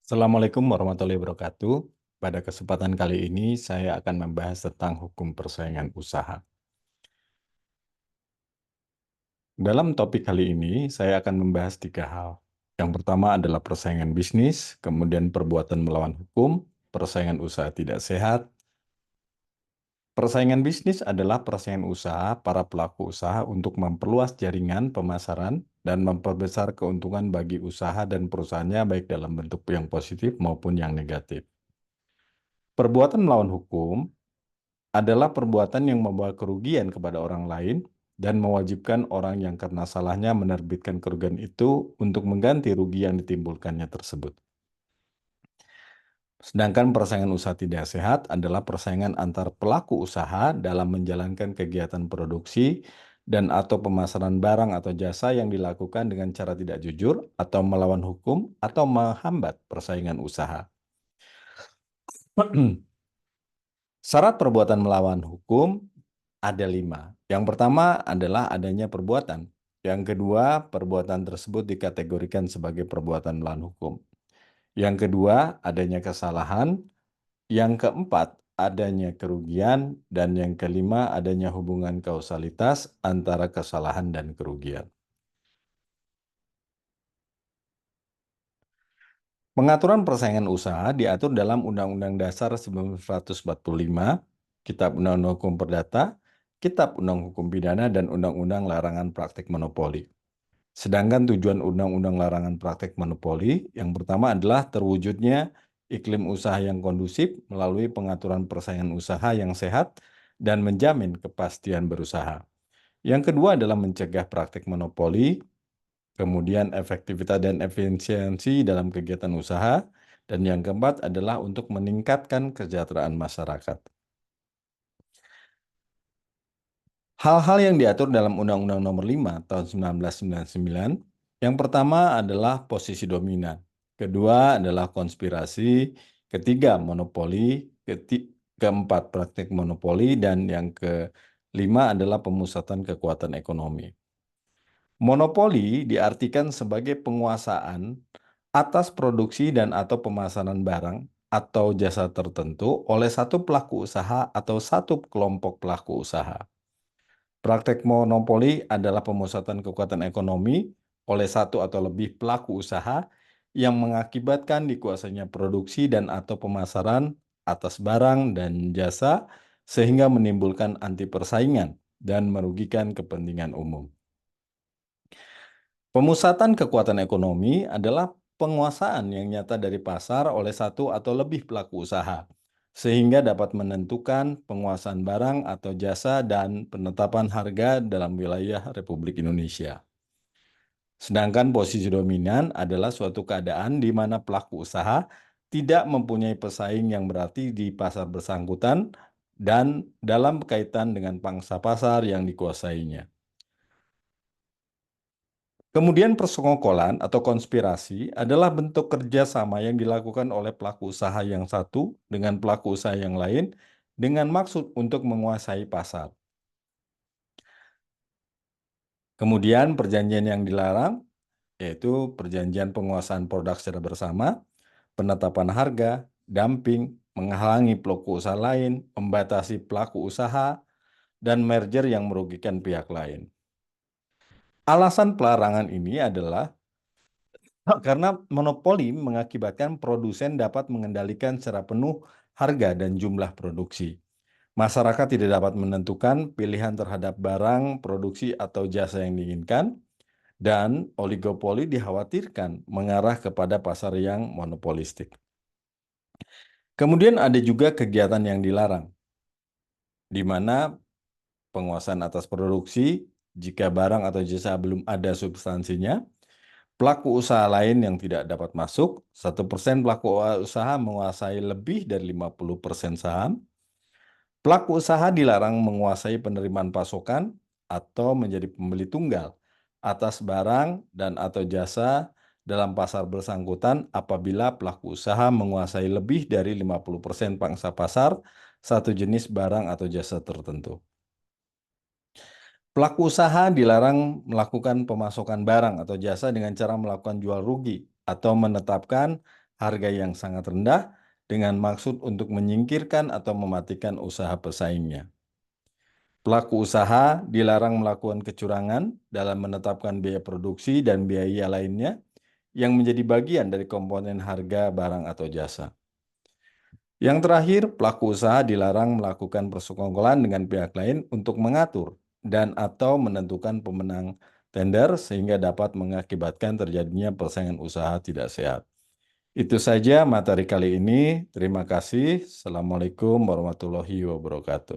Assalamualaikum warahmatullahi wabarakatuh. Pada kesempatan kali ini saya akan membahas tentang hukum persaingan usaha. Dalam topik kali ini saya akan membahas 3 hal. Yang pertama adalah persaingan bisnis, kemudian perbuatan melawan hukum, persaingan usaha tidak sehat. Persaingan bisnis adalah persaingan usaha para pelaku usaha untuk memperluas jaringan pemasaran dan memperbesar keuntungan bagi usaha dan perusahaannya baik dalam bentuk yang positif maupun yang negatif. Perbuatan melawan hukum adalah perbuatan yang membawa kerugian kepada orang lain dan mewajibkan orang yang karena salahnya menerbitkan kerugian itu untuk mengganti rugi yang ditimbulkannya tersebut. Sedangkan persaingan usaha tidak sehat adalah persaingan antar pelaku usaha dalam menjalankan kegiatan produksi dan atau pemasaran barang atau jasa yang dilakukan dengan cara tidak jujur atau melawan hukum atau menghambat persaingan usaha. Syarat perbuatan melawan hukum ada 5. Yang pertama adalah adanya perbuatan. Yang kedua, perbuatan tersebut dikategorikan sebagai perbuatan melawan hukum. Yang kedua, adanya kesalahan. Yang keempat, adanya kerugian. Dan yang kelima, adanya hubungan kausalitas antara kesalahan dan kerugian. Pengaturan persaingan usaha diatur dalam Undang-Undang Dasar 1945, Kitab Undang-Undang Hukum Perdata, Kitab Undang Hukum Pidana, dan Undang-Undang Larangan Praktik Monopoli. Sedangkan tujuan Undang-Undang Larangan Praktik Monopoli yang pertama adalah terwujudnya iklim usaha yang kondusif melalui pengaturan persaingan usaha yang sehat dan menjamin kepastian berusaha. Yang kedua adalah mencegah praktik monopoli, kemudian efektivitas dan efisiensi dalam kegiatan usaha, dan yang keempat adalah untuk meningkatkan kesejahteraan masyarakat. Hal-hal yang diatur dalam Undang-Undang Nomor 5 Tahun 1999, yang pertama adalah posisi dominan, kedua adalah konspirasi, ketiga monopoli, keempat praktik monopoli, dan yang kelima adalah pemusatan kekuatan ekonomi. Monopoli diartikan sebagai penguasaan atas produksi dan atau pemasaran barang atau jasa tertentu oleh satu pelaku usaha atau satu kelompok pelaku usaha. Praktek monopoli adalah pemusatan kekuatan ekonomi oleh satu atau lebih pelaku usaha yang mengakibatkan dikuasainya produksi dan atau pemasaran atas barang dan jasa sehingga menimbulkan anti persaingan dan merugikan kepentingan umum. Pemusatan kekuatan ekonomi adalah penguasaan yang nyata dari pasar oleh satu atau lebih pelaku usaha, sehingga dapat menentukan penguasaan barang atau jasa dan penetapan harga dalam wilayah Republik Indonesia. Sedangkan posisi dominan adalah suatu keadaan di mana pelaku usaha tidak mempunyai pesaing yang berarti di pasar bersangkutan dan dalam kaitan dengan pangsa pasar yang dikuasainya. Kemudian persekongkolan atau konspirasi adalah bentuk kerjasama yang dilakukan oleh pelaku usaha yang satu dengan pelaku usaha yang lain dengan maksud untuk menguasai pasar. Kemudian perjanjian yang dilarang yaitu perjanjian penguasaan produk secara bersama, penetapan harga, dumping, menghalangi pelaku usaha lain, membatasi pelaku usaha, dan merger yang merugikan pihak lain. Alasan pelarangan ini adalah karena monopoli mengakibatkan produsen dapat mengendalikan secara penuh harga dan jumlah produksi. Masyarakat tidak dapat menentukan pilihan terhadap barang, produksi, atau jasa yang diinginkan, dan oligopoli dikhawatirkan mengarah kepada pasar yang monopolistik. Kemudian ada juga kegiatan yang dilarang, di mana penguasaan atas produksi, jika barang atau jasa belum ada substansinya, pelaku usaha lain yang tidak dapat masuk, 1% pelaku usaha menguasai lebih dari 50% saham. Pelaku usaha dilarang menguasai penerimaan pasokan atau menjadi pembeli tunggal atas barang dan atau jasa dalam pasar bersangkutan apabila pelaku usaha menguasai lebih dari 50% pangsa pasar satu jenis barang atau jasa tertentu. Pelaku usaha dilarang melakukan pemasokan barang atau jasa dengan cara melakukan jual rugi atau menetapkan harga yang sangat rendah dengan maksud untuk menyingkirkan atau mematikan usaha pesaingnya. Pelaku usaha dilarang melakukan kecurangan dalam menetapkan biaya produksi dan biaya lainnya yang menjadi bagian dari komponen harga barang atau jasa. Yang terakhir, pelaku usaha dilarang melakukan persekongkolan dengan pihak lain untuk mengatur dan atau menentukan pemenang tender sehingga dapat mengakibatkan terjadinya persaingan usaha tidak sehat. Itu saja materi kali ini. Terima kasih. Assalamualaikum warahmatullahi wabarakatuh.